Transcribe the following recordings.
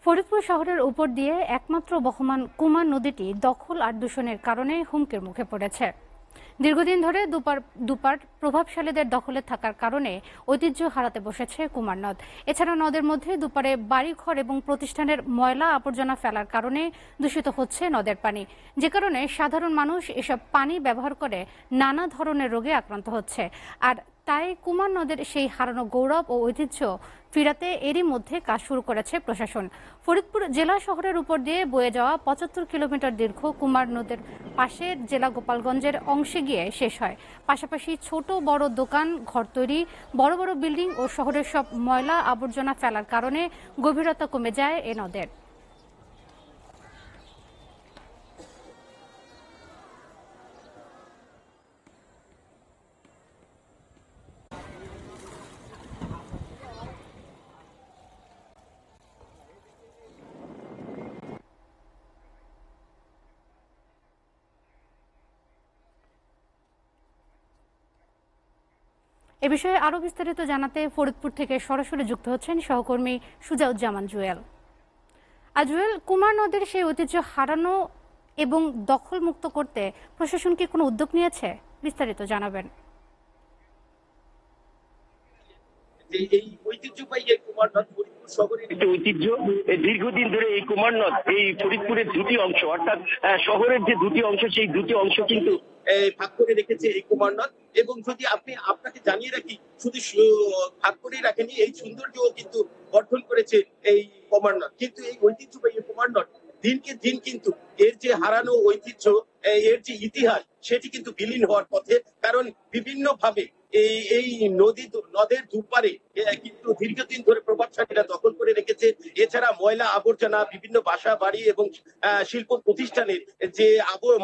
ফরিদপুর শহরের উপর দিয়ে একমাত্র বহমান কুমার নদীটি দখল আর দূষণের কারণে হুমকির মুখে পড়েছে। দীর্ঘদিন ধরে দুপার প্রভাবশালীদের দখলে থাকার কারণে ঐতিহ্য হারাতে বসেছে কুমার নদ। এছাড়া নদের মধ্যে দুপারে বাড়িঘর এবং প্রতিষ্ঠানের ময়লা আবর্জনা ফেলার কারণে দূষিত হচ্ছে নদের পানি, যে কারণে সাধারণ মানুষ এসব পানি ব্যবহার করে নানা ধরনের রোগে আক্রান্ত হচ্ছে। আর তাই কুমার নদের সেই হারানো গৌরব ও ঐতিহ্য ফিরাতে এরই মধ্যে কাজ শুরু করেছে প্রশাসন। ফরিদপুর জেলা শহরের উপর দিয়ে বয়ে যাওয়া ৭৫ কিলোমিটার দীর্ঘ কুমার নদের পাশের জেলা গোপালগঞ্জের অংশে গিয়ে শেষ হয়। পাশাপাশি ছোট বড় দোকান, ঘর তৈরি, বড় বড় বিল্ডিং ও শহরের সব ময়লা আবর্জনা ফেলার কারণে গভীরতা কমে যায় এ নদের। এ বিষয়ে আরো বিস্তারিত জানাতে ফরিদপুর থেকে সরাসরি যুক্ত হচ্ছেন সহকর্মী সুজাউজ্জামান জুয়েল। জুয়েল, কুমার নদের সেই ঐতিহ্য হারানো এবং দখল মুক্ত করতে প্রশাসন কি কোনো উদ্যোগ নিয়েছে? বিস্তারিত জানাবেন। এই ঐতিহ্যবাহী এই কুমার নদ ফরিদপুর শহরের একটি ঐতিহ্য। দীর্ঘদিন ধরে এই কুমার নদ এই ফরিদপুরের দুটি অংশ, অর্থাৎ শহরের যে দুটি অংশ, সেই দুটি অংশ কিন্তু ভাগ করে রেখেছে এই কুমার নদ। এবং যদি আপনাকে জানিয়ে রাখি, শুধু ভাগ করেই রাখেনি, এই সৌন্দর্যও কিন্তু গঠন করেছে এই কুমার নদ। কিন্তু এই ঐতিহ্যবাহী কুমার নদ দিনকে দিন কিন্তু এর যে হারানো ঐতিহ্য, এর যে ইতিহাস, সেটি কিন্তু বিলীন হওয়ার পথে। কারণ বিভিন্ন ভাবে এই নদের দুপারে কিন্তু দীর্ঘদিন ধরে প্রভাবশালীরা দখল করে রেখেছে। এছাড়া ময়লা আবর্জনা, বিভিন্ন বাসা বাড়ি এবং শিল্প প্রতিষ্ঠানের যে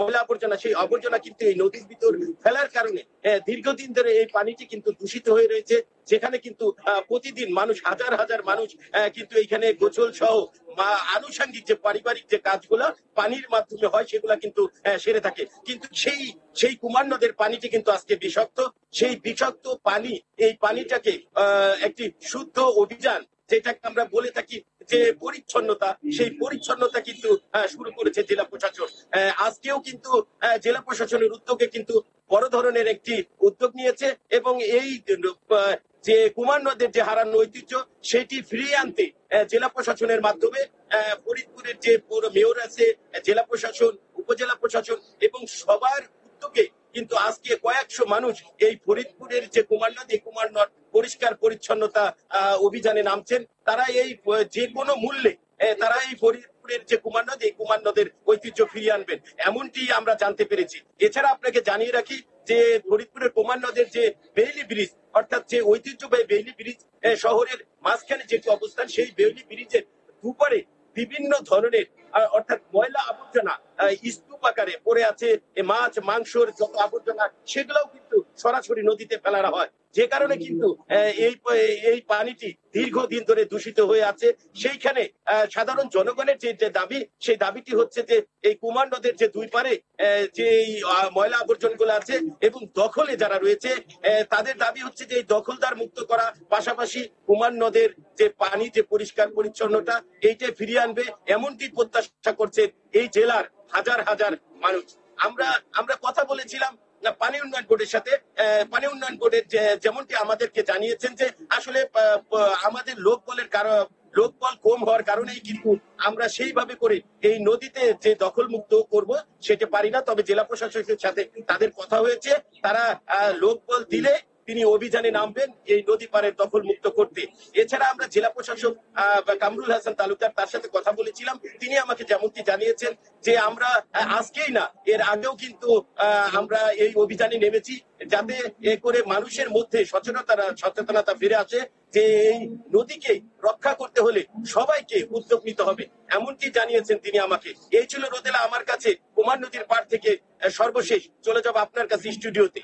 ময়লা আবর্জনা, সেই আবর্জনা কিন্তু এই নদীর ভিতর ফেলার কারণে দীর্ঘদিন ধরে এই পানিটি কিন্তু দূষিত হয়ে রয়েছে। যেখানে কিন্তু প্রতিদিন মানুষ, হাজার হাজার মানুষ কিন্তু এখানে গোসল সহ আনুষঙ্গিক যে পারিবারিক যে কাজগুলো পানির মাধ্যমে হয়, সেগুলা কিন্তু সেরে থাকে। কিন্তু সেই কুমার নদের পানিটি কিন্তু আজকে বিষাক্ত। সেই বিষাক্ত পানি, এই পানিটাকে একটি শুদ্ধ অভিযান, যেটাকে আমরা বলে থাকি যে পরিচ্ছন্নতা, সেই পরিচ্ছন্নতা কিন্তু শুরু করেছে জেলা প্রশাসন। আজকেও কিন্তু জেলা প্রশাসনের উদ্যোগে কিন্তু বড় ধরনের একটি উদ্যোগ নিয়েছে এবং এই যে কুমার নদের যে হারানো ঐতিহ্য, সেটি ফিরিয়ে আনতে জেলা প্রশাসনের মাধ্যমে ফরিদপুরের যে পৌর মেয়র আছে, জেলা প্রশাসন, উপজেলা প্রশাসন এবং সবার উদ্যোগে কিন্তু আজকে কয়েকশো মানুষ এই ফরিদপুরের যে কুমার নদ, এই কুমার নদ পরিষ্কার পরিচ্ছন্নতা অভিযানে নামছেন। তারা এই যে কোনো মূল্যে তারা এই ফরিদপুরের যে কুমার নদ, এই কুমার নদের ঐতিহ্য ফিরিয়ে আনবেন, এমনটি আমরা জানতে পেরেছি। এছাড়া আপনাকে জানিয়ে রাখি যে ফরিদপুরের কুমার নদের যে বেইলি ব্রিজ, অর্থাৎ যে ঐতিহ্যবাহী বেইলি ব্রিজ, শহরের মাঝখানে যেটি অবস্থান, সেই বেইলি ব্রিজের দুপারে বিভিন্ন ধরনের অর্থাৎ ময়লা আবর্জনা স্তূপ আকারে পড়ে আছে। মাছ মাংসর যত আবর্জনা, সেগুলোও কিন্তু সরাসরি নদীতে ফেলা হয়, যে কারণে কিন্তু এই পানিটি দীর্ঘদিন ধরে দূষিত হয়ে আছে। সেইখানে সাধারণ জনগণের যে দাবি, সেই দাবিটি হচ্ছে যে এই কুমার নদের যে দুই পারে যে ময়লা আবর্জনা গুলো আছে এবং দখলে যারা রয়েছে, তাদের দাবি হচ্ছে যে এই দখলদার মুক্ত করা, পাশাপাশি কুমার নদের যে পানি, যে পরিষ্কার পরিচ্ছন্নতা, এইটা ফিরিয়ে আনবে, এমনটি প্রত্যাশা করছে এই জেলার হাজার হাজার মানুষ। আমরা কথা বলেছিলাম পানি উন্নয়ন বোর্ডের সাথে। পানি উন্নয়ন বোর্ডের যেমনটি আমাদেরকে জানিয়েছেন যে আসলে আমাদের লোকবল কম হওয়ার কারণেই কিন্তু আমরা সেইভাবে করে এই নদীতে যে দখল মুক্ত করব সেটা পারি না। তবে জেলা প্রশাসনের সাথে তাদের কথা হয়েছে, তারা লোকবল দিলে তিনি অভিযানে নামবেন এই নদী পাড়ের দখল মুক্ত করতে। এছাড়া আমরা জেলা প্রশাসক কামরুল হাসান তালুকদার, তার সাথে কথা বলেছিলাম। তিনি আমাকে যেমনটি জানিয়েছেন যে আমরা আজকেই না, এর আগেও কিন্তু আমরা এই অভিযানে নেমেছি, যাতে এ করে মানুষের মধ্যে সচেতনতা ফিরে আসে যে এই নদীকে রক্ষা করতে হলে সবাইকে উদ্যোগ নিতে হবে, এমনটি জানিয়েছেন তিনি আমাকে। এই ছিল রোদেলা আমার কাছে কুমার নদীর পাড় থেকে সর্বশেষ। চলে যাব আপনার কাছে স্টুডিওতে।